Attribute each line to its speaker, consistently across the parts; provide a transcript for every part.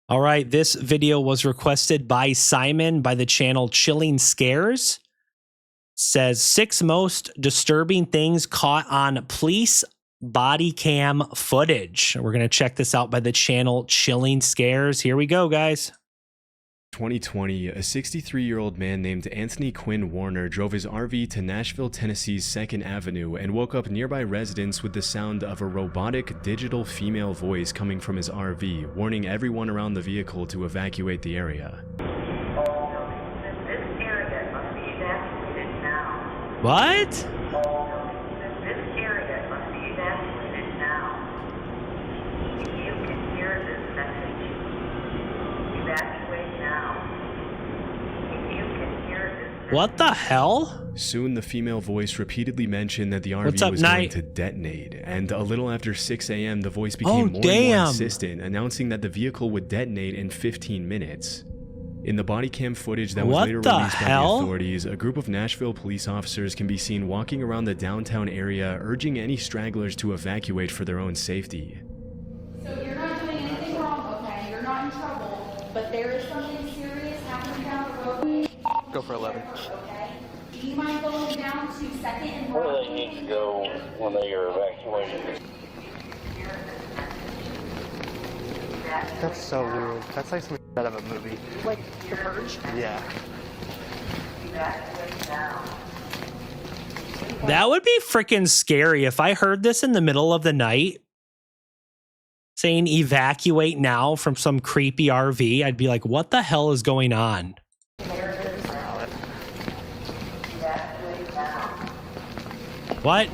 Speaker 1: All right, this video was requested by Simon by the channel Chilling Scares. Says 6 most disturbing things caught on police body cam footage. We're going to check this out by the channel Chilling Scares. Here we go, guys.
Speaker 2: 2020, a 63-year-old man named Anthony Quinn Warner drove his RV to Nashville, Tennessee's 2nd Avenue and woke up nearby residents with the sound of a robotic digital female voice coming from his RV, warning everyone around the vehicle to evacuate the area.
Speaker 3: This area must be evacuated now.
Speaker 1: What?
Speaker 3: This area must be evacuated now. If you can hear this message, evacuate now. If you can hear this
Speaker 1: What the hell?
Speaker 2: Soon, the female voice repeatedly mentioned that the
Speaker 1: What's
Speaker 2: RV
Speaker 1: up,
Speaker 2: was going
Speaker 1: Knight?
Speaker 2: to detonate, and a little after 6 a.m., the voice became more and more
Speaker 1: damn.
Speaker 2: insistent, announcing that the vehicle would detonate in 15 minutes. In the body cam footage that was
Speaker 1: What
Speaker 2: later
Speaker 1: the
Speaker 2: released by the
Speaker 1: hell?
Speaker 2: authorities, a group of Nashville police officers can be seen walking around the downtown area, urging any stragglers to evacuate for their own safety.
Speaker 4: So you're not doing anything wrong, okay? You're not in trouble, but there is something serious happening down the road.
Speaker 5: Go for 11.
Speaker 4: Okay? Do you mind going down to 2nd and
Speaker 6: Where do they need to go when they are evacuated?
Speaker 5: That's so weird. That's like something out of a movie.
Speaker 4: like the purge?
Speaker 5: Yeah.
Speaker 3: evacuate now?
Speaker 1: That would be freaking scary if I heard this in the middle of the night saying evacuate now from some creepy RV. I'd be like, what the hell is going on?
Speaker 3: Evacuate now.
Speaker 1: What?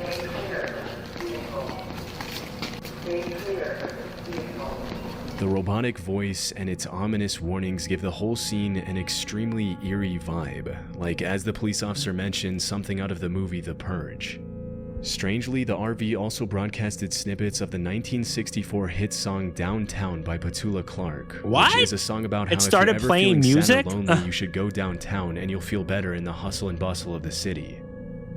Speaker 2: The robotic voice and its ominous warnings give the whole scene an extremely eerie vibe, like, as the police officer mentioned, something out of the movie The Purge. Strangely, the RV also broadcasted snippets of the 1964 hit song Downtown by Petula Clark,
Speaker 1: What?
Speaker 2: which is a song about how
Speaker 1: It started
Speaker 2: if you're ever
Speaker 1: playing
Speaker 2: feeling
Speaker 1: music?
Speaker 2: sad or lonely, you should go downtown and you'll feel better in the hustle and bustle of the city.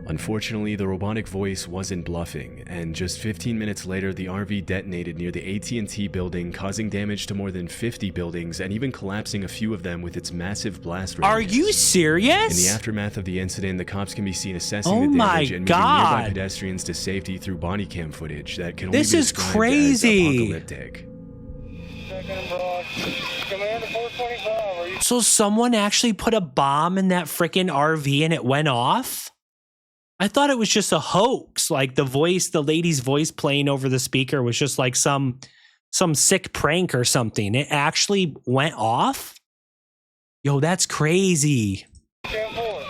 Speaker 2: Unfortunately, the robotic voice wasn't bluffing, and just 15 minutes later, the RV detonated near the AT&T building, causing damage to more than 50 buildings and even collapsing a few of them with its massive blast
Speaker 1: Are
Speaker 2: radius.
Speaker 1: you serious?
Speaker 2: In the aftermath of the incident, the cops can be seen assessing
Speaker 1: Oh
Speaker 2: the
Speaker 1: my
Speaker 2: damage and moving nearby
Speaker 1: God.
Speaker 2: pedestrians to safety through body cam footage that can only
Speaker 1: This
Speaker 2: be
Speaker 1: is
Speaker 2: described
Speaker 1: crazy.
Speaker 2: as apocalyptic.
Speaker 6: Second Broad. Commander 425, are you?
Speaker 1: So someone actually put a bomb in that freaking RV and it went off? I thought it was just a hoax. Like the lady's voice playing over the speaker was just like some sick prank or something. It actually went off? Yo, that's crazy.
Speaker 6: 10-4.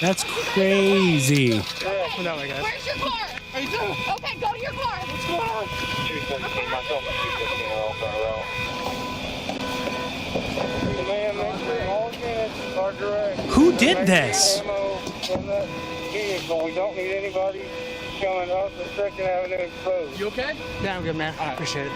Speaker 1: That's crazy.
Speaker 5: No, my God.
Speaker 4: Where's your car?
Speaker 5: How you doing?
Speaker 4: Okay, go to your car. What's going on?
Speaker 6: 217, myself and 215 are all front row. Command, make sure all units are direct.
Speaker 1: Who did this?
Speaker 6: Ammo in that vehicle. We don't need anybody coming up the 2nd Avenue exposed.
Speaker 5: You okay? Yeah, I'm good, man. I appreciate it.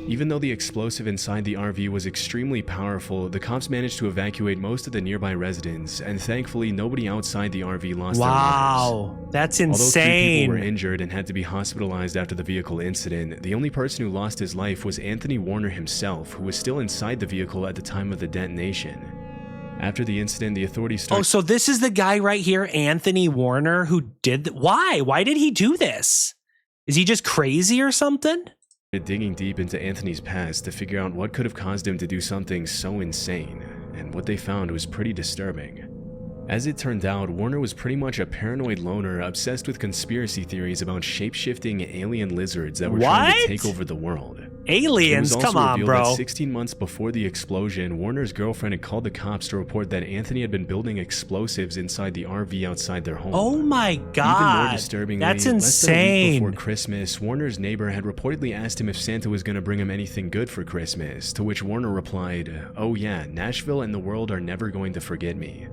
Speaker 2: Even though the explosive inside the RV was extremely powerful, the cops managed to evacuate most of the nearby residents, and thankfully nobody outside the RV lost their lives.
Speaker 1: Wow, that's
Speaker 2: Although 3 people were
Speaker 1: insane.
Speaker 2: injured and had to be hospitalized after the vehicle incident, the only person who lost his life was Anthony Warner himself, who was still inside the vehicle at the time of the detonation. After the incident, the authorities
Speaker 1: Oh,
Speaker 2: started
Speaker 1: so this is the guy right here, Anthony Warner, who did why? Why did he do this? Is he just crazy or something?
Speaker 2: digging deep into Anthony's past to figure out what could have caused him to do something so insane, and what they found was pretty disturbing. As it turned out, Warner was pretty much a paranoid loner obsessed with conspiracy theories about shape-shifting alien lizards that were trying to
Speaker 1: What?
Speaker 2: take over the world.
Speaker 1: Aliens,
Speaker 2: It was also
Speaker 1: come on,
Speaker 2: revealed
Speaker 1: bro.
Speaker 2: that 16 months before the explosion, Warner's girlfriend had called the cops to report that Anthony had been building explosives inside the RV outside their home.
Speaker 1: Oh my
Speaker 2: Even more
Speaker 1: God.
Speaker 2: disturbingly,
Speaker 1: That's
Speaker 2: less than a week
Speaker 1: insane.
Speaker 2: before Christmas, Warner's neighbor had reportedly asked him if Santa was going to bring him anything good for Christmas, to which Warner replied, "Oh yeah, Nashville and the world are never going to forget me."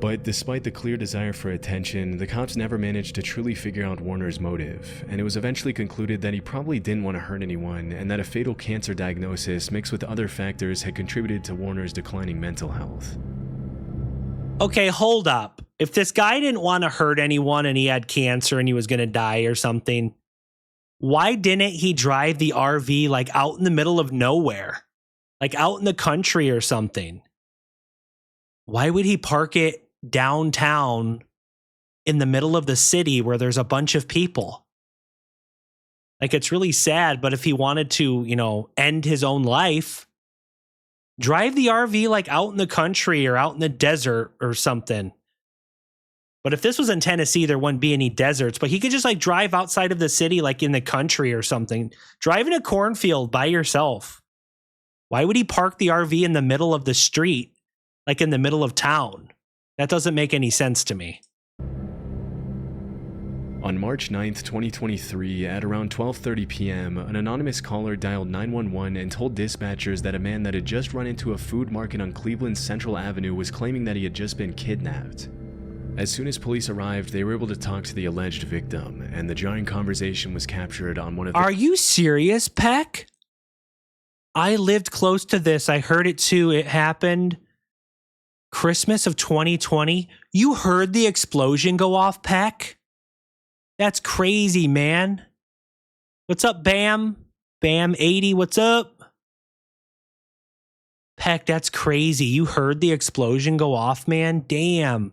Speaker 2: But despite the clear desire for attention, the cops never managed to truly figure out Warner's motive, and it was eventually concluded that he probably didn't want to hurt anyone, and that a fatal cancer diagnosis mixed with other factors had contributed to Warner's declining mental health.
Speaker 1: Okay, hold up. If this guy didn't want to hurt anyone and he had cancer and he was going to die or something, why didn't he drive the RV like out in the middle of nowhere? Like out in the country or something? Why would he park it downtown in the middle of the city where there's a bunch of people? Like, it's really sad, but if he wanted to, you know, end his own life, drive the RV like out in the country or out in the desert or something. But if this was in Tennessee, there wouldn't be any deserts, but he could just like drive outside of the city, like in the country or something. Drive in a cornfield by yourself. Why would he park the RV in the middle of the street, like in the middle of town? That doesn't make any sense to me.
Speaker 2: On March 9th, 2023, at around 12:30 p.m., an anonymous caller dialed 911 and told dispatchers that a man that had just run into a food market on Cleveland's Central Avenue was claiming that he had just been kidnapped. As soon as police arrived, they were able to talk to the alleged victim, and the jarring conversation was captured on one of the—
Speaker 1: Are you serious, Peck? I lived close to this. I heard it too. It happened Christmas of 2020. You heard the explosion go off, Peck? That's crazy, man. What's up, Bam? Bam 80, what's up? Peck, that's crazy. You heard the explosion go off, man? Damn.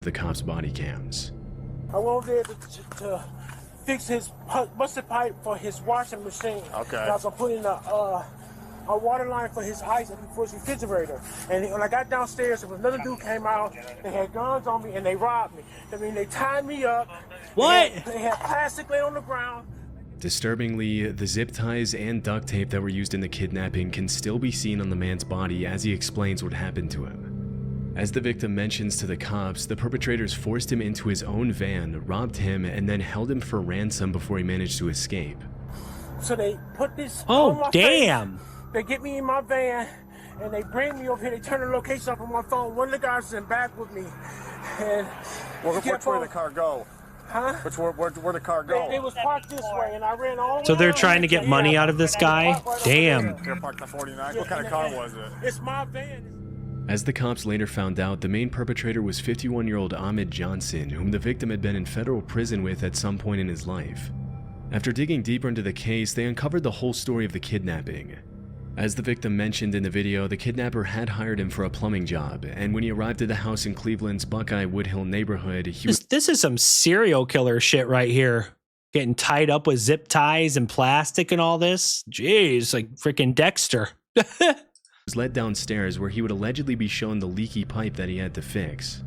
Speaker 2: The cops' body cams.
Speaker 7: I went over there to fix his busted pipe for his washing machine.
Speaker 8: Okay.
Speaker 7: I was putting a water line for his ice for his refrigerator. And when I got downstairs, another dude came out. They had guns on me and they robbed me. I mean, they tied me up.
Speaker 1: What?
Speaker 7: They had plastic laying on the ground.
Speaker 2: Disturbingly, the zip ties and duct tape that were used in the kidnapping can still be seen on the man's body as he explains what happened to him. As the victim mentions to the cops, the perpetrators forced him into his own van, robbed him, and then held him for ransom before he managed to escape.
Speaker 7: So they put this on
Speaker 1: Oh,
Speaker 7: my
Speaker 1: damn.
Speaker 7: face. They get me in my van and they bring me over here. They turn the location up on my phone. One of the guys is in back with me. And
Speaker 8: Which way did the car go?
Speaker 7: Huh?
Speaker 8: Where the car go?
Speaker 7: It was parked this way, and I ran all the
Speaker 1: So
Speaker 7: way
Speaker 1: they're
Speaker 7: around
Speaker 1: trying to
Speaker 7: here.
Speaker 1: get money
Speaker 7: Yeah.
Speaker 1: out of this guy? Damn.
Speaker 8: They're parked at 49. What kind of car was it?
Speaker 7: It's my van.
Speaker 2: As the cops later found out, the main perpetrator was 51-year-old Ahmed Johnson, whom the victim had been in federal prison with at some point in his life. After digging deeper into the case, they uncovered the whole story of the kidnapping. As the victim mentioned in the video, the kidnapper had hired him for a plumbing job, and when he arrived at the house in Cleveland's Buckeye Woodhill neighborhood, he was—
Speaker 1: This is some serial killer shit right here. Getting tied up with zip ties and plastic and all this. Jeez, like freaking Dexter.
Speaker 2: was led downstairs where he would allegedly be shown the leaky pipe that he had to fix.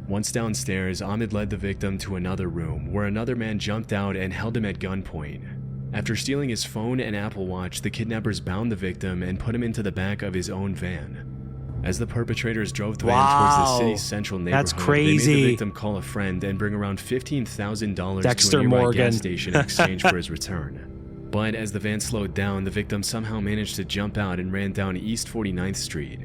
Speaker 2: Once downstairs, Ahmed led the victim to another room where another man jumped out and held him at gunpoint. After stealing his phone and Apple Watch, the kidnappers bound the victim and put him into the back of his own van. As the perpetrators drove the van towards the city's central neighborhood,
Speaker 1: That's crazy.
Speaker 2: they made the victim call a friend and bring around $15,000
Speaker 1: Dexter
Speaker 2: to a nearby
Speaker 1: Morgan.
Speaker 2: gas station in exchange for his return. But as the van slowed down, the victim somehow managed to jump out and ran down East 49th Street.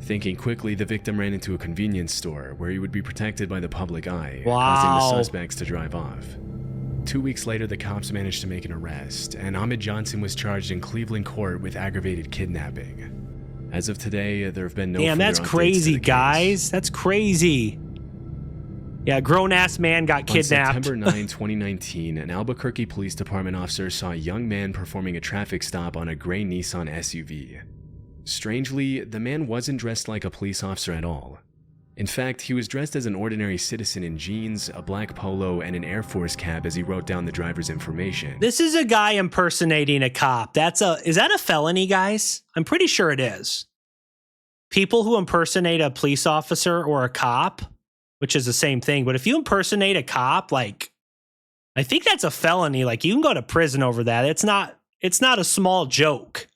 Speaker 2: Thinking quickly, the victim ran into a convenience store where he would be protected by the public eye, causing the suspects to drive off. 2 weeks later, the cops managed to make an arrest, and Ahmed Johnson was charged in Cleveland court with aggravated kidnapping. As of today, there have been no
Speaker 1: Damn,
Speaker 2: further
Speaker 1: that's
Speaker 2: updates to
Speaker 1: crazy,
Speaker 2: the case.
Speaker 1: guys. That's crazy. Yeah, grown-ass man got kidnapped.
Speaker 2: On September 9, 2019, an Albuquerque Police Department officer saw a young man performing a traffic stop on a gray Nissan SUV. Strangely, the man wasn't dressed like a police officer at all. In fact, he was dressed as an ordinary citizen in jeans, a black polo, and an Air Force cap as he wrote down the driver's information.
Speaker 1: This is a guy impersonating a cop. Is that a felony, guys? I'm pretty sure it is. People who impersonate a police officer or a cop, which is the same thing, but if you impersonate a cop, like, I think that's a felony. Like, you can go to prison over that. It's not a small joke.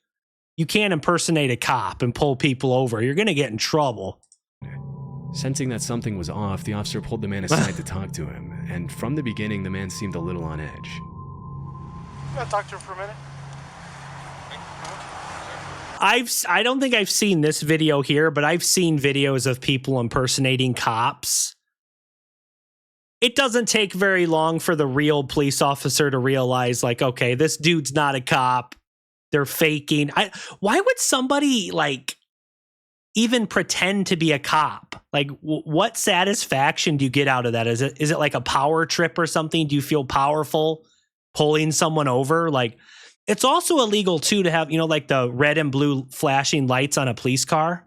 Speaker 1: You can't impersonate a cop and pull people over. You're going to get in trouble.
Speaker 2: Sensing that something was off, the officer pulled the man aside to talk to him, and from the beginning, the man seemed a little on edge.
Speaker 8: You gotta talk to him for a minute.
Speaker 1: I don't think I've seen this video here, but I've seen videos of people impersonating cops. It doesn't take very long for the real police officer to realize, like, okay, this dude's not a cop. They're faking. Why would somebody, like, even pretend to be a cop? Like, what satisfaction do you get out of that? Is it like a power trip or something? Do you feel powerful pulling someone over. Like, it's also illegal too to have, like the red and blue flashing lights on a police car.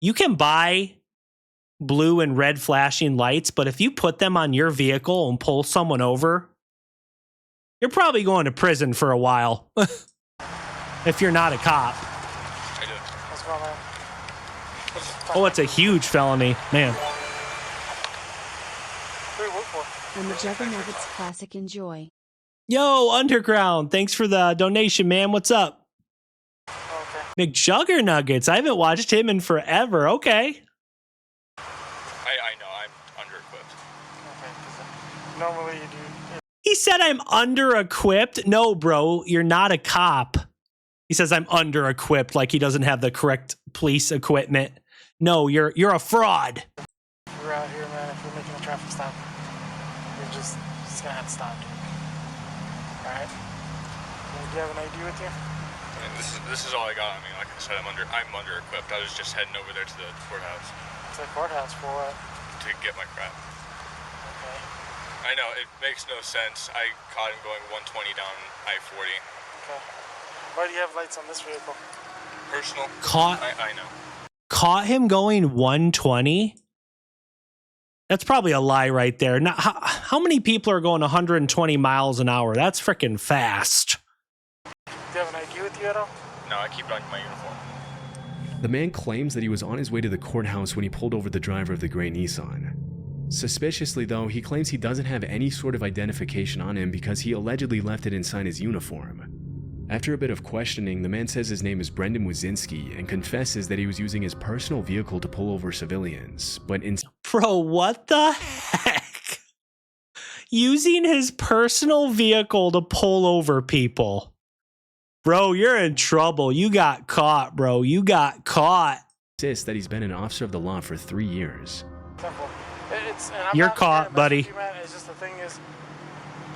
Speaker 1: You can buy blue and red flashing lights, but if you put them on your vehicle and pull someone over, you're probably going to prison for a while. If you're not a cop.
Speaker 9: I do.
Speaker 8: What's going on?
Speaker 1: Oh, it's a huge felony, man.
Speaker 8: Who do you work for?
Speaker 10: And the Jugger Nuggets Classic Enjoy.
Speaker 1: Yo, Underground, thanks for the donation, man. What's up?
Speaker 8: Okay.
Speaker 1: McJugger Nuggets. I haven't watched him in forever. Okay.
Speaker 9: I know, I'm under-equipped.
Speaker 8: Okay, 'cause normally you do.
Speaker 1: He said I'm under-equipped. No, bro, you're not a cop. He says I'm under-equipped, like he doesn't have the correct police equipment. No, you're a fraud.
Speaker 8: We're out here, man. If you're making a traffic stop, you're just gonna have to stop. All right. Do you have an ID with you?
Speaker 9: I mean, this is all I got. I mean, like I said, I'm under-equipped. I was just heading over there to the courthouse
Speaker 8: To the courthouse for what?
Speaker 9: to get my crap.
Speaker 8: Okay.
Speaker 9: I know, it makes no sense. I caught him going 120 down I-40.
Speaker 8: Okay. Why do you have lights on this vehicle?
Speaker 9: Personal. I know.
Speaker 1: Caught him going 120? That's probably a lie right there. Now, how many people are going 120 miles an hour? That's freaking fast.
Speaker 8: Do you have an ID with you at all?
Speaker 9: No, I keep it on my uniform.
Speaker 2: The man claims that he was on his way to the courthouse when he pulled over the driver of the gray Nissan. Suspiciously, though, he claims he doesn't have any sort of identification on him because he allegedly left it inside his uniform. After a bit of questioning, the man says his name is Brendan Wazinski and confesses that he was using his personal vehicle to pull over civilians, but
Speaker 1: Bro, what the heck? Using his personal vehicle to pull over people. Bro, you're in trouble. You got caught, bro. You got caught.
Speaker 2: insists that he's been an officer of the law for 3 years.
Speaker 8: Simple.
Speaker 1: You're caught, buddy.
Speaker 8: You, man. It's just the thing is,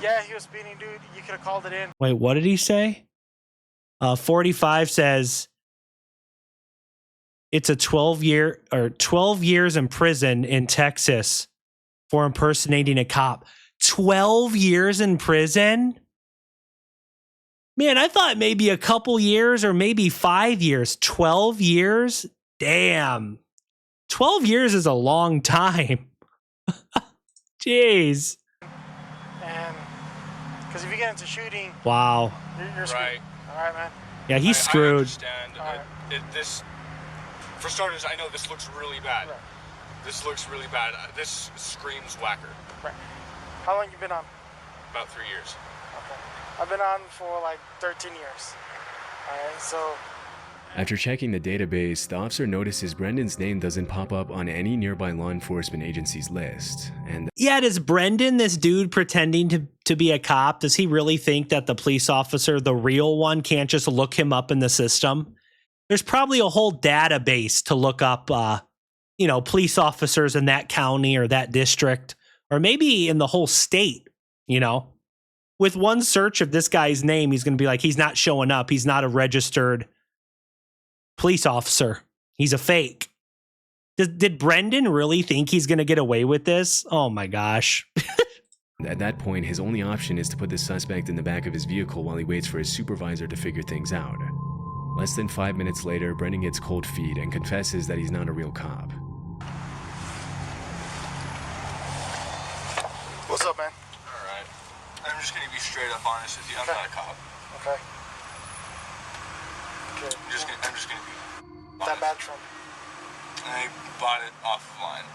Speaker 8: yeah, he was speeding, dude. You could have called it in.
Speaker 1: Wait, what did he say? 45 says it's a 12 years in prison in Texas for impersonating a cop. 12 years in prison? Man, I thought maybe a couple years or maybe 5 years. 12 years? Damn. 12 years is a long time. Jeez.
Speaker 8: And because if you get into shooting,
Speaker 1: Wow.
Speaker 8: you're screwed.
Speaker 9: Right.
Speaker 8: All right, man.
Speaker 1: Yeah, he's screwed.
Speaker 9: I understand.
Speaker 8: Alright.
Speaker 9: This, for starters, I know this looks really bad.
Speaker 8: Right.
Speaker 9: This looks really bad. This screams whacker.
Speaker 8: Right. How long you been on?
Speaker 9: About 3 years.
Speaker 8: Okay. I've been on for like 13 years. All right, so.
Speaker 2: After checking the database, the officer notices Brendan's name doesn't pop up on any nearby law enforcement agency's list, and
Speaker 1: Yeah, does Brendan, this dude pretending to be a cop, does he really think that the police officer, the real one, can't just look him up in the system? There's probably a whole database to look up, police officers in that county or that district, or maybe in the whole state, With one search of this guy's name, he's going to be like, he's not showing up. He's not a registered police officer. He's a fake. Did Brendan really think he's going to get away with this? Oh my gosh.
Speaker 2: at that point, his only option is to put the suspect in the back of his vehicle while he waits for his supervisor to figure things out. Less than 5 minutes later, Brendan gets cold feet and confesses that he's not a real cop.
Speaker 8: What's up, man?
Speaker 9: Alright. I'm just gonna be straight up honest with you. I'm not a cop.
Speaker 8: Okay. Okay.
Speaker 9: I'm just gonna be
Speaker 8: That
Speaker 9: honest.
Speaker 8: bad from.
Speaker 9: I bought it offline.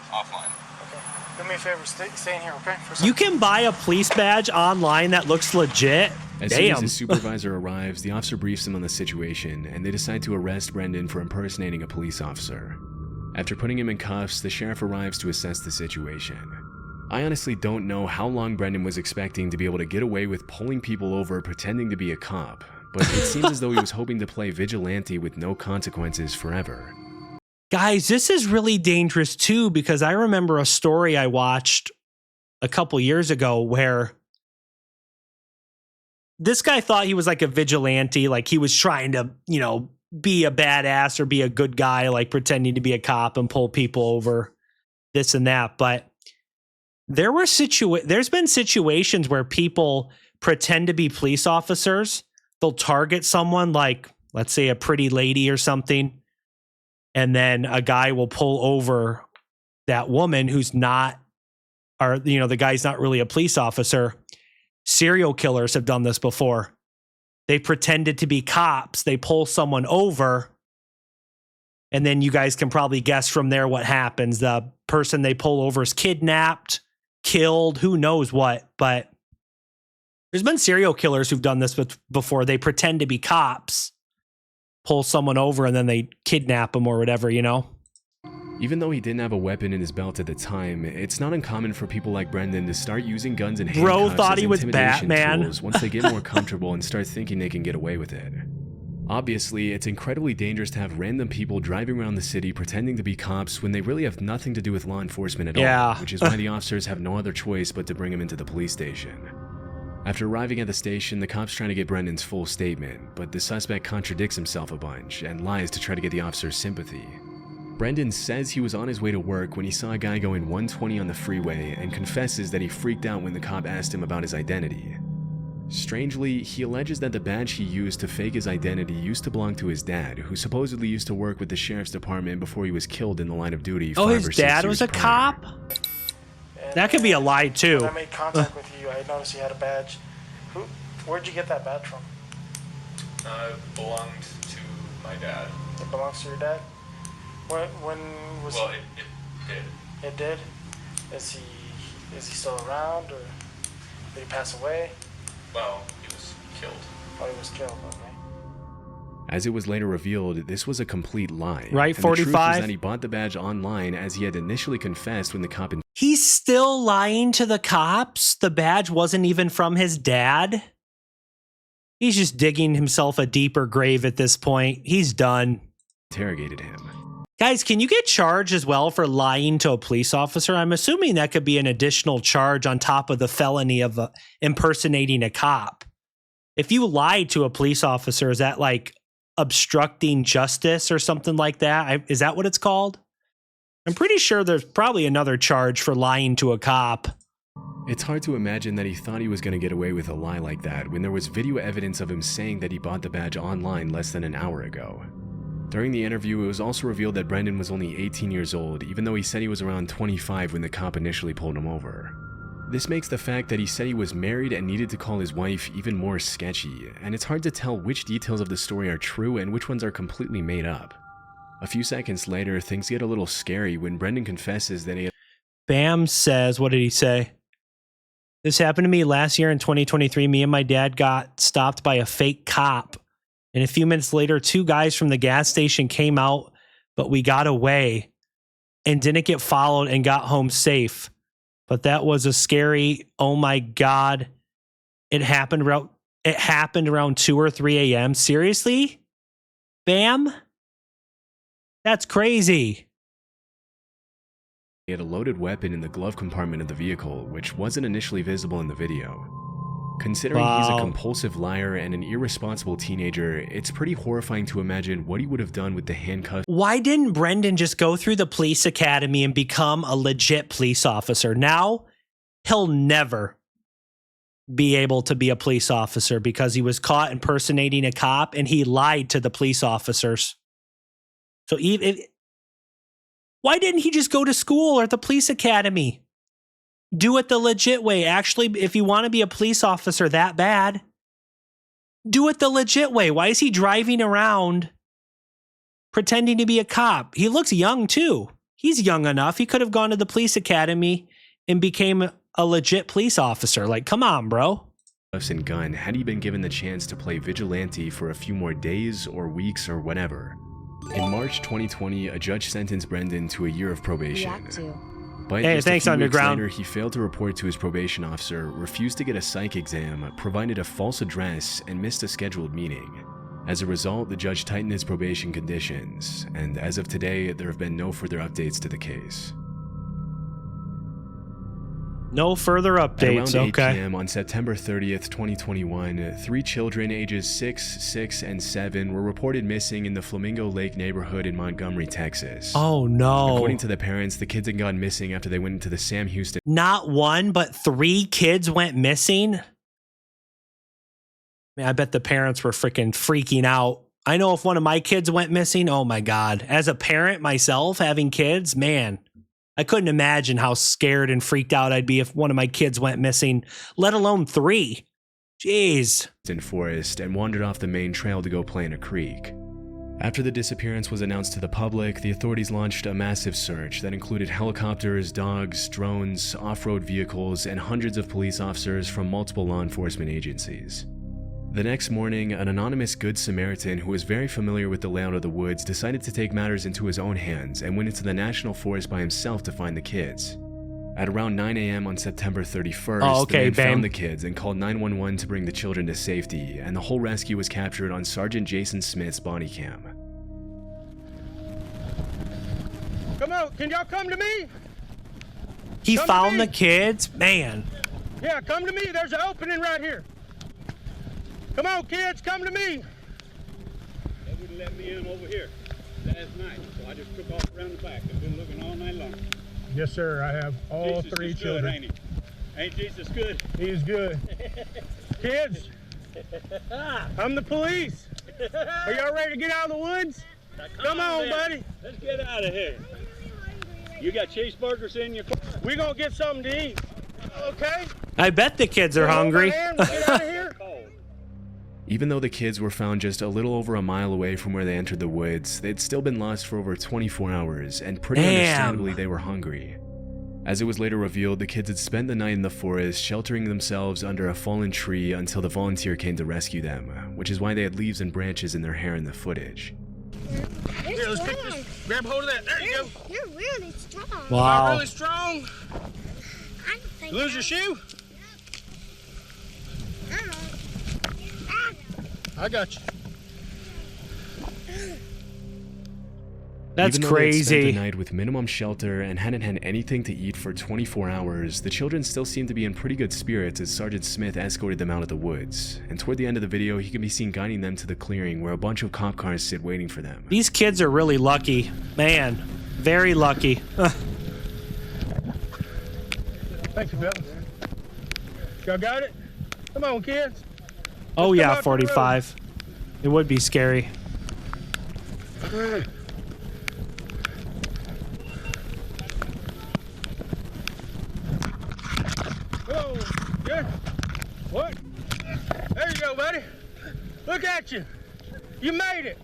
Speaker 8: Okay. Do me a favor, stay in here, okay? For a
Speaker 1: You
Speaker 8: second.
Speaker 1: can buy a police badge online that looks legit.
Speaker 2: As soon as
Speaker 1: Damn.
Speaker 2: his supervisor arrives, the officer briefs him on the situation, and they decide to arrest Brendan for impersonating a police officer. After putting him in cuffs, the sheriff arrives to assess the situation. I honestly don't know how long Brendan was expecting to be able to get away with pulling people over pretending to be a cop, but it seems as though he was hoping to play vigilante with no consequences forever.
Speaker 1: Guys, this is really dangerous too, because I remember a story I watched a couple years ago where this guy thought he was like a vigilante, like he was trying to, be a badass or be a good guy, like pretending to be a cop and pull people over, this and that. But there's been situations where people pretend to be police officers. They'll target someone like, let's say, a pretty lady or something. And then a guy will pull over that woman who's not, or, you know, the guy's not really a police officer. Serial killers have done this before. They pretended to be cops. They pull someone over. And then you guys can probably guess from there what happens. The person they pull over is kidnapped, killed, who knows what. But there's been serial killers who've done this before. They pretend to be cops, pull someone over, and then they kidnap them or whatever, you know?
Speaker 2: Even though he didn't have a weapon in his belt at the time, it's not uncommon for people like Brendan to start using guns and handcuffs
Speaker 1: Bro thought
Speaker 2: as
Speaker 1: he was
Speaker 2: intimidation
Speaker 1: Batman.
Speaker 2: tools once they get more comfortable and start thinking they can get away with it. Obviously, it's incredibly dangerous to have random people driving around the city pretending to be cops when they really have nothing to do with law enforcement at all, which is why the officers have no other choice but to bring him into the police station. After arriving at the station, the cops try to get Brendan's full statement, but the suspect contradicts himself a bunch and lies to try to get the officer's sympathy. Brendan says he was on his way to work when he saw a guy going 120 on the freeway and confesses that he freaked out when the cop asked him about his identity. Strangely, he alleges that the badge he used to fake his identity used to belong to his dad, who supposedly used to work with the sheriff's department before he was killed in the line of duty.
Speaker 1: Oh, his dad was a cop? That could be a lie too.
Speaker 8: When I made contact with you, I noticed you had a badge. Where'd you get that badge from?
Speaker 9: It belonged to my dad.
Speaker 8: It belongs to your dad? When was
Speaker 9: Well, it did.
Speaker 8: It did? Is he still around, or did he pass away?
Speaker 9: Well, he was killed.
Speaker 8: Oh, he was killed, okay.
Speaker 2: As it was later revealed, this was a complete lie.
Speaker 1: Right,
Speaker 2: and the truth
Speaker 1: 45?
Speaker 2: is that he bought the badge online as he had initially confessed when the cop...
Speaker 1: He's still lying to the cops? The badge wasn't even from his dad? He's just digging himself a deeper grave at this point. He's done.
Speaker 2: Interrogated him.
Speaker 1: Guys, can you get charged as well for lying to a police officer? I'm assuming that could be an additional charge on top of the felony of impersonating a cop. If you lied to a police officer, is that like obstructing justice or something like that? Is that what it's called? I'm pretty sure there's probably another charge for lying to a cop.
Speaker 2: It's hard to imagine that he thought he was going to get away with a lie like that when there was video evidence of him saying that he bought the badge online less than an hour ago. During the interview, it was also revealed that Brendan was only 18 years old, even though he said he was around 25 when the cop initially pulled him over. This makes the fact that he said he was married and needed to call his wife even more sketchy, and it's hard to tell which details of the story are true and which ones are completely made up. A few seconds later, things get a little scary when Brendan confesses that he had...
Speaker 1: Bam says, what did he say? This happened to me last year in 2023. Me and my dad got stopped by a fake cop. And a few minutes later, 2 guys from the gas station came out, but we got away and didn't get followed and got home safe. But that was a scary, oh my God. It happened around 2 or 3 a.m. Seriously? Bam? That's crazy.
Speaker 2: He had a loaded weapon in the glove compartment of the vehicle, which wasn't initially visible in the video. Considering he's a compulsive liar and an irresponsible teenager, it's pretty horrifying to imagine what he would have done with the handcuffs.
Speaker 1: Why didn't Brendan just go through the police academy and become a legit police officer? Now, he'll never be able to be a police officer because he was caught impersonating a cop and he lied to the police officers. So why didn't he just go to school or the police academy? Do it the legit way. Actually, if you want to be a police officer that bad, do it the legit way. Why is he driving around pretending to be a cop? He looks young too. He's young enough. He could have gone to the police academy and became a legit police officer. Like, come on, bro.
Speaker 2: And gun had he been given the chance to play vigilante for a few more days or weeks or whatever. In March 2020, a judge sentenced Brendan to a year of probation. But
Speaker 1: hey,
Speaker 2: just
Speaker 1: thanks,
Speaker 2: a few
Speaker 1: Underground.
Speaker 2: weeks later, he failed to report to his probation officer, refused to get a psych exam, provided a false address, and missed a scheduled meeting. As a result, the judge tightened his probation conditions, and as of today, there have been no further updates to the case.
Speaker 1: No further updates,
Speaker 2: At around 8
Speaker 1: okay.
Speaker 2: p.m. on September 30th, 2021, 3 children ages 6, 6, and 7 were reported missing in the Flamingo Lake neighborhood in Montgomery, Texas.
Speaker 1: Oh, no.
Speaker 2: According to the parents, the kids had gone missing after they went into the Sam Houston.
Speaker 1: Not 1, but 3 kids went missing? Man, I bet the parents were freaking out. I know if one of my kids went missing, oh my God. As a parent myself, having kids, man, I couldn't imagine how scared and freaked out I'd be if one of my kids went missing, let alone 3. Jeez.
Speaker 2: In forest and wandered off the main trail to go play in a creek. After the disappearance was announced to the public, the authorities launched a massive search that included helicopters, dogs, drones, off-road vehicles, and hundreds of police officers from multiple law enforcement agencies. The next morning, an anonymous Good Samaritan who was very familiar with the layout of the woods decided to take matters into his own hands and went into the national forest by himself to find the kids. At around 9 a.m. on September 31st, the man found the kids and called 911 to bring the children to safety, and the whole rescue was captured on Sergeant Jason Smith's body cam.
Speaker 7: Come on, can y'all come to me?
Speaker 1: He found the kids? Man.
Speaker 7: Yeah, come to me. There's an opening right here. Come on, kids, come to me.
Speaker 11: They wouldn't let me in over here last night, so I just took off around the back. I've been looking all night long.
Speaker 7: Yes, sir. I have all
Speaker 11: Jesus
Speaker 7: 3
Speaker 11: is
Speaker 7: children.
Speaker 11: good, ain't he? Ain't Jesus good?
Speaker 7: He is good. Kids, I'm the police. Are y'all ready to get out of the woods? Come on, buddy.
Speaker 11: Let's get out of here. You got cheeseburgers in your car?
Speaker 7: We're going to get something to eat. Okay?
Speaker 1: I bet the kids are hungry.
Speaker 7: Get out of here.
Speaker 2: Even though the kids were found just a little over a mile away from where they entered the woods, they'd still been lost for over 24 hours, and pretty understandably they were hungry. As it was later revealed, the kids had spent the night in the forest, sheltering themselves under a fallen tree until the volunteer came to rescue them, which is why they had leaves and branches in their hair in the footage.
Speaker 7: Here, let's pick this. Grab hold of that. There you go.
Speaker 12: You're really strong.
Speaker 1: Wow.
Speaker 7: Am I really strong?
Speaker 12: I don't think
Speaker 7: Lose your shoe? I got you.
Speaker 1: That's
Speaker 2: Even though they had spent
Speaker 1: crazy.
Speaker 2: the night with minimum shelter and hadn't had anything to eat for 24 hours, the children still seemed to be in pretty good spirits as Sergeant Smith escorted them out of the woods. And toward the end of the video, he can be seen guiding them to the clearing where a bunch of cop cars sit waiting for them.
Speaker 1: These kids are really lucky. Man, very lucky.
Speaker 7: Thank you, fellas. Y'all got it? Come on, kids.
Speaker 1: Oh yeah,
Speaker 7: out to the
Speaker 1: 45. It would be scary.
Speaker 7: Oh, yeah. What? There you go, buddy. Look at you. You made it.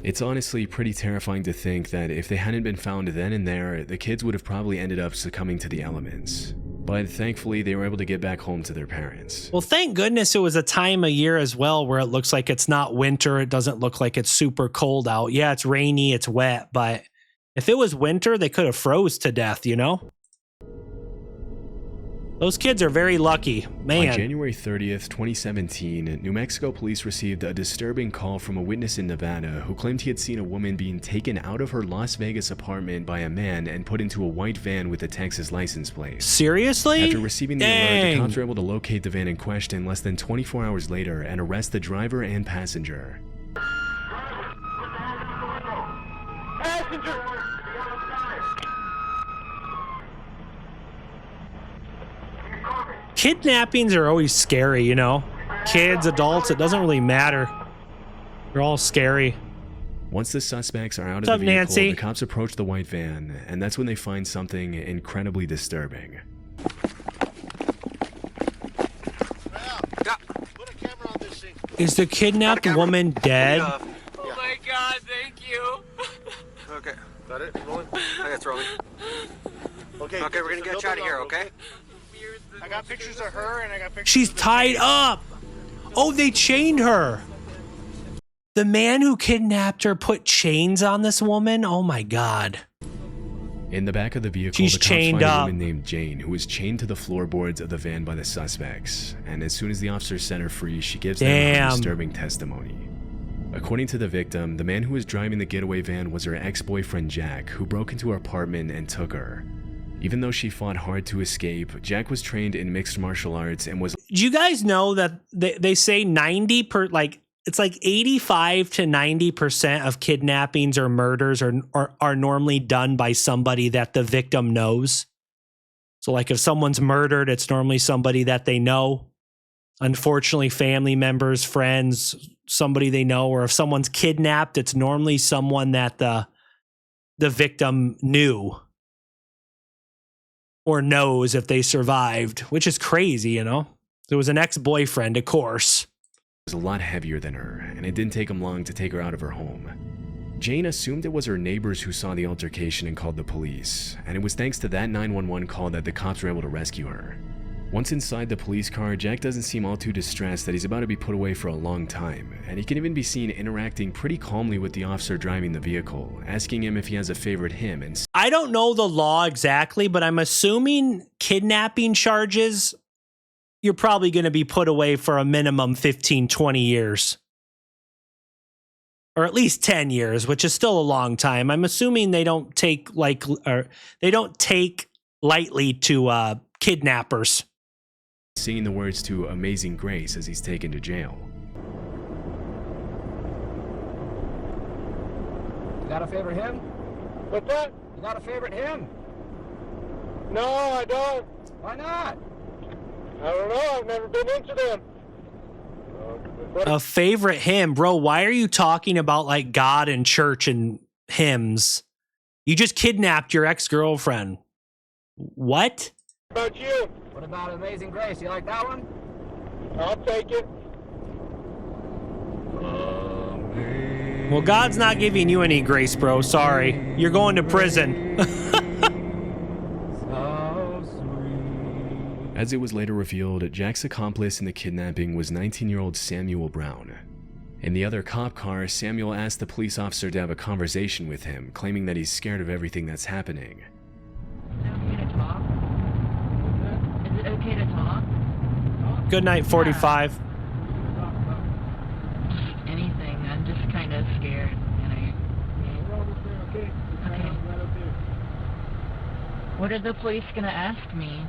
Speaker 2: It's honestly pretty terrifying to think that if they hadn't been found then and there, the kids would have probably ended up succumbing to the elements. But thankfully, they were able to get back home to their parents.
Speaker 1: Well, thank goodness it was a time of year as well where it looks like it's not winter. It doesn't look like it's super cold out. Yeah, it's rainy, it's wet, but if it was winter, they could have froze to death, you know? Those kids are very lucky, man.
Speaker 2: On January 30th, 2017, New Mexico police received a disturbing call from a witness in Nevada who claimed he had seen a woman being taken out of her Las Vegas apartment by a man and put into a white van with a Texas license plate.
Speaker 1: Seriously?
Speaker 2: After receiving the alert, the cops were able to locate the van in question less than 24 hours later and arrest the driver and passenger.
Speaker 7: Passenger.
Speaker 1: Kidnappings are always scary, you know? Kids, adults, it doesn't really matter. They're all scary.
Speaker 2: Once the suspects are out
Speaker 1: What's
Speaker 2: of
Speaker 1: up,
Speaker 2: the vehicle,
Speaker 1: Nancy?
Speaker 2: the cops approach the white van, and that's when they find something incredibly disturbing.
Speaker 1: Is the kidnapped woman dead?
Speaker 13: Oh my god, thank you.
Speaker 14: Okay. Got it? Rolling? Okay, it's rolling. Okay, we're gonna get you out of here, okay?
Speaker 8: I got pictures of her and I got pictures
Speaker 1: She's
Speaker 8: of the
Speaker 1: tied up. Oh, they chained her. The man who kidnapped her put chains on this woman. Oh my god.
Speaker 2: In the back of the vehicle,
Speaker 1: She's
Speaker 2: the cops
Speaker 1: chained
Speaker 2: find a
Speaker 1: up.
Speaker 2: woman named Jane, who was chained to the floorboards of the van by the suspects. And as soon as the officers set her free, she gives them her disturbing testimony. According to the victim, the man who was driving the getaway van was her ex-boyfriend Jack, who broke into her apartment and took her. Even though she fought hard to escape, Jack was trained in mixed martial arts and was...
Speaker 1: Do you guys know that they say 85 to 90% of kidnappings or murders are normally done by somebody that the victim knows? So like if someone's murdered, it's normally somebody that they know. unfortunately, family members, friends, somebody they know, or if someone's kidnapped, it's normally someone that the victim knew or knows if they survived, which is crazy, you know? There was an ex-boyfriend, of course.
Speaker 2: Was a lot heavier than her, and it didn't take him long to take her out of her home. Jane assumed it was her neighbors who saw the altercation and called the police, and it was thanks to that 911 call that the cops were able to rescue her. Once inside the police car, Jack doesn't seem all too distressed that he's about to be put away for a long time, and he can even be seen interacting pretty calmly with the officer driving the vehicle, asking him if he has a favorite hymn. And
Speaker 1: I don't know the law exactly, but I'm assuming kidnapping charges, you're probably going to be put away for a minimum 15, 20 years. Or at least 10 years, which is still a long time. I'm assuming they don't take lightly to kidnappers.
Speaker 2: Singing the words to Amazing Grace as he's taken to jail.
Speaker 15: You got a favorite hymn?
Speaker 6: What's that?
Speaker 15: You got a favorite hymn?
Speaker 6: No, I don't.
Speaker 15: Why not?
Speaker 6: I don't know. I've never been into them.
Speaker 1: A favorite hymn, bro. Why are you talking about like God and church and hymns? You just kidnapped your ex-girlfriend. What?
Speaker 6: What about you?
Speaker 15: What about Amazing Grace? You like that one?
Speaker 6: I'll take it.
Speaker 1: Well, God's not giving you any grace, bro. Sorry. You're going to prison.
Speaker 2: As it was later revealed, Jack's accomplice in the kidnapping was 19-year-old Samuel Brown. In the other cop car, Samuel asked the police officer to have a conversation with him, claiming that he's scared of everything that's happening.
Speaker 16: Is it okay to talk?
Speaker 1: Good night, 45.
Speaker 16: Anything. I'm just kind of scared. Okay. What are the police gonna ask me?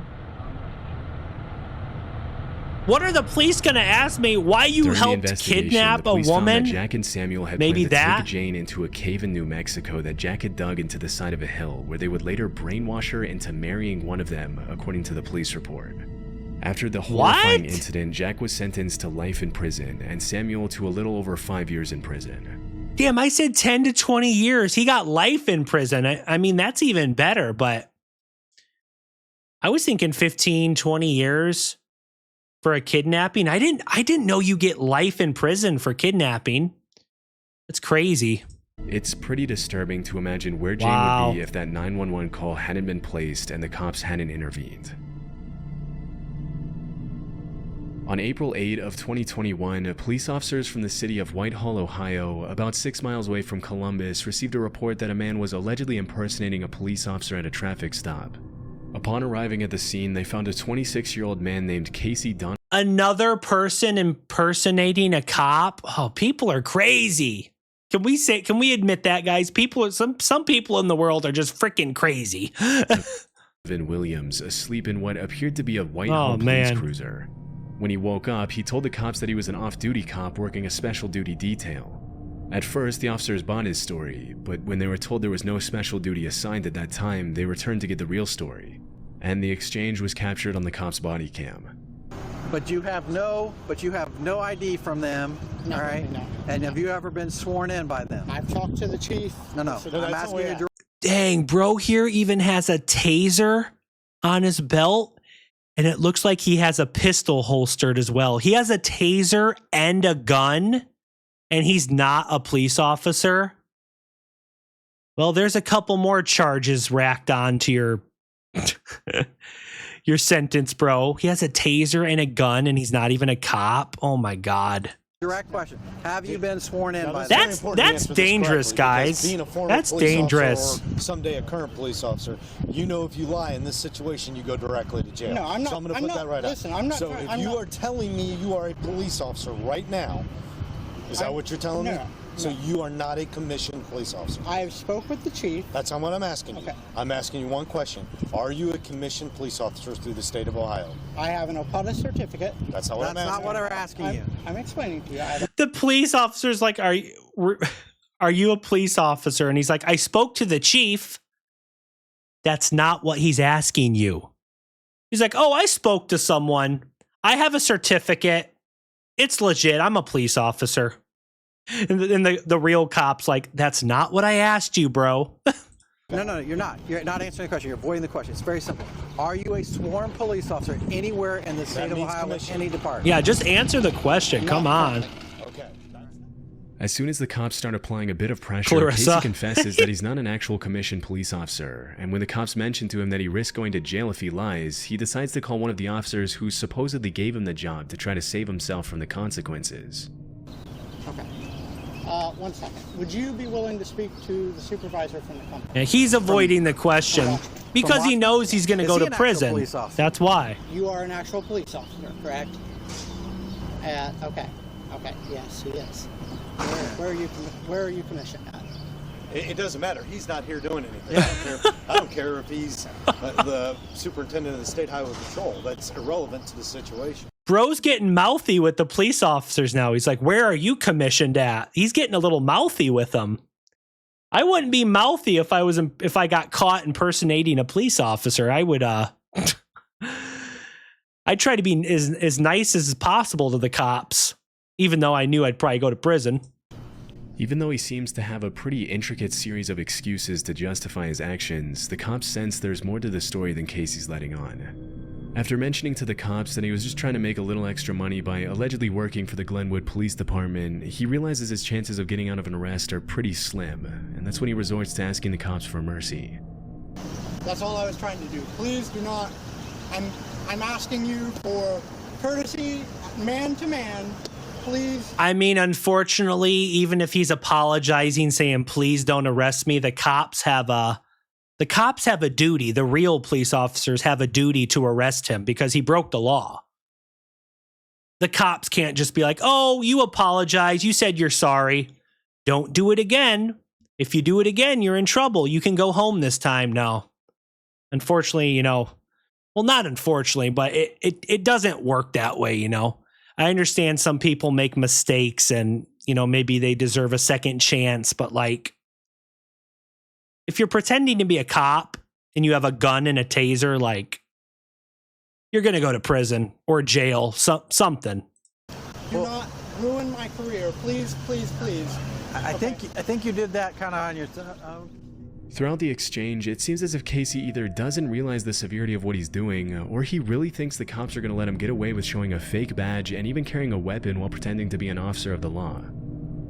Speaker 1: What are the police gonna ask me? Why you
Speaker 2: During
Speaker 1: helped kidnap a
Speaker 2: found
Speaker 1: woman?
Speaker 2: that Jack and Samuel had
Speaker 1: Maybe
Speaker 2: planned to
Speaker 1: that?
Speaker 2: take Jane into a cave in New Mexico that Jack had dug into the side of a hill, where they would later brainwash her into marrying one of them, according to the police report. After the horrifying incident, Jack was sentenced to life in prison, and Samuel to a little over 5 years in prison.
Speaker 1: Damn, I said 10 to 20 years. He got life in prison. I mean, that's even better, but I was thinking 15, 20 years. For a kidnapping? I didn't know you get life in prison for kidnapping. It's crazy.
Speaker 2: It's pretty disturbing to imagine where Jane would be if that 911 call hadn't been placed and the cops hadn't intervened. On April 8 of 2021, police officers from the city of Whitehall, Ohio, about 6 miles away from Columbus, received a report that a man was allegedly impersonating a police officer at a traffic stop. Upon arriving at the scene, they found a 26-year-old man named Casey Dunn.
Speaker 1: Another person impersonating a cop? Oh, people are crazy. Can we admit that, guys? Some people in the world are just freaking crazy.
Speaker 2: Williams, asleep in what appeared to be a Whitehall police cruiser. When he woke up, he told the cops that he was an off-duty cop working a special duty detail. At first, the officers bought his story, but when they were told there was no special duty assigned at that time, they returned to get the real story. And the exchange was captured on the cops' body cam.
Speaker 17: But you have no ID from them,
Speaker 8: No,
Speaker 17: all right?
Speaker 8: no.
Speaker 17: And have you ever been sworn in by them?
Speaker 8: I've talked to the chief.
Speaker 17: No.
Speaker 8: So
Speaker 17: I'm
Speaker 8: that's
Speaker 17: asking
Speaker 8: the way
Speaker 17: you.
Speaker 1: Dang, bro here even has a taser on his belt, and it looks like he has a pistol holstered as well. He has a taser and a gun, and he's not a police officer. Well, there's a couple more charges racked on to your your sentence, bro. He has a taser and a gun, and he's not even a cop. Oh my God.
Speaker 17: Direct question. Have you been sworn in by them?
Speaker 1: That's dangerous, guys.
Speaker 18: Being a former
Speaker 1: That's
Speaker 18: police
Speaker 1: dangerous.
Speaker 18: officer or someday a current police officer, you know if you lie in this situation, you go directly to jail.
Speaker 8: No, I'm not.
Speaker 18: So I'm going to put that right
Speaker 8: listen,
Speaker 18: out.
Speaker 8: I'm not.
Speaker 18: So if you are telling me you are a police officer right now, is that what you're telling me? So you are not a commissioned police officer.
Speaker 8: I have spoke with the chief.
Speaker 18: That's not what I'm asking you. I'm asking you one question. Are you a commissioned police officer through the state of Ohio?
Speaker 8: I have an Okada certificate.
Speaker 18: That's not what I'm asking.
Speaker 17: That's not what we're asking you.
Speaker 8: I'm explaining to you.
Speaker 1: The police officer's like, are you a police officer? And he's like, I spoke to the chief. That's not what he's asking you. He's like, oh, I spoke to someone. I have a certificate. It's legit. I'm a police officer. And the real cop's like, that's not what I asked you, bro.
Speaker 17: No, you're not. You're not answering the question. You're avoiding the question. It's very simple. Are you a sworn police officer anywhere in the state of Ohio with any department?
Speaker 1: Yeah, just answer the question. Come on.
Speaker 18: Okay.
Speaker 2: As soon as the cops start applying a bit of pressure,
Speaker 1: Clarissa.
Speaker 2: Casey confesses that he's not an actual commissioned police officer, and when the cops mention to him that he risks going to jail if he lies, he decides to call one of the officers who supposedly gave him the job to try to save himself from the consequences.
Speaker 19: Okay. 1 second. Would you be willing to speak to the supervisor from the company?
Speaker 1: Yeah, he's avoiding the question because he knows he's going to go to prison. That's why.
Speaker 19: You are an actual police officer, correct? Okay. Okay. Yes, he is. Where are you commissioned at?
Speaker 18: It doesn't matter. He's not here doing anything. I don't care if he's the superintendent of the State Highway Patrol. That's irrelevant to the situation.
Speaker 1: Bro's getting mouthy with the police officers now. He's like, where are you commissioned at? He's getting a little mouthy with them. I wouldn't be mouthy if I got caught impersonating a police officer. I would I'd try to be as nice as possible to the cops, even though I knew I'd probably go to prison.
Speaker 2: Even though he seems to have a pretty intricate series of excuses to justify his actions, the cops sense there's more to the story than Casey's letting on. After mentioning to the cops that he was just trying to make a little extra money by allegedly working for the Glenwood Police Department, he realizes his chances of getting out of an arrest are pretty slim, and that's when he resorts to asking the cops for mercy.
Speaker 19: That's all I was trying to do. Please do not. I'm asking you for courtesy, man to man. Please.
Speaker 1: I mean, unfortunately, even if he's apologizing, saying, please don't arrest me, the cops have a duty. The real police officers have a duty to arrest him because he broke the law. The cops can't just be like, oh, you apologize. You said you're sorry. Don't do it again. If you do it again, you're in trouble. You can go home this time now. Unfortunately, well, not unfortunately, but it doesn't work that way, I understand some people make mistakes and, maybe they deserve a second chance, but like, if you're pretending to be a cop and you have a gun and a taser, like, you're going to go to prison or jail, something.
Speaker 19: Do not ruin my career. Please, please, please.
Speaker 17: I think you did that kind of on your...
Speaker 2: Throughout the exchange, it seems as if Casey either doesn't realize the severity of what he's doing, or he really thinks the cops are going to let him get away with showing a fake badge and even carrying a weapon while pretending to be an officer of the law.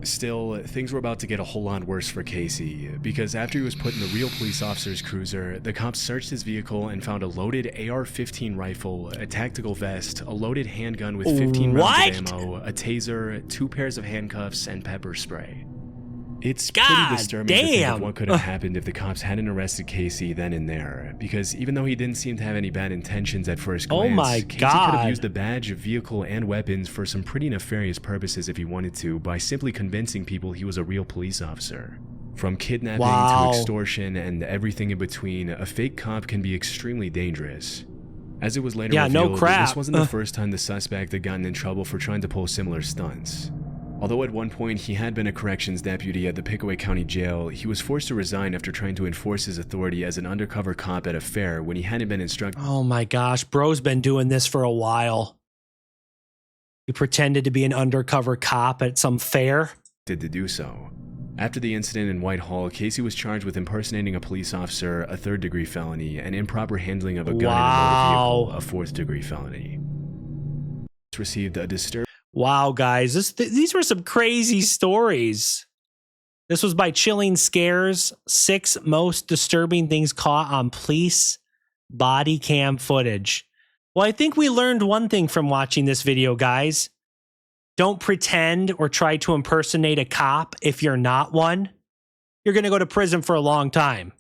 Speaker 2: Still, things were about to get a whole lot worse for Casey, because after he was put in the real police officer's cruiser, the cops searched his vehicle and found a loaded AR-15 rifle, a tactical vest, a loaded handgun with 15 rounds of ammo, a taser, 2 pairs of handcuffs, and pepper spray. It's pretty disturbing to think of what could have happened if the cops hadn't arrested Casey then and there, because even though he didn't seem to have any bad intentions at first glance, Casey could have used the badge, vehicle, and weapons for some pretty nefarious purposes if he wanted to by simply convincing people he was a real police officer. From kidnapping to extortion and everything in between, a fake cop can be extremely dangerous. As it was later revealed, this wasn't the first time the suspect had gotten in trouble for trying to pull similar stunts. Although at one point he had been a corrections deputy at the Pickaway County Jail, he was forced to resign after trying to enforce his authority as an undercover cop at a fair when he hadn't been instructed.
Speaker 1: Oh my gosh, bro's been doing this for a while. He pretended to be an undercover cop at some fair.
Speaker 2: Did to do so. After the incident in Whitehall, Casey was charged with impersonating a police officer, a 3rd-degree felony, and improper handling of a gun in a motor vehicle, a 4th-degree felony. Received a disturbing...
Speaker 1: Wow, guys, these were some crazy stories. This was by Chilling Scares, 6 most disturbing things caught on police body cam footage. Well, I think we learned one thing from watching this video, guys. Don't pretend or try to impersonate a cop if you're not one. You're going to go to prison for a long time.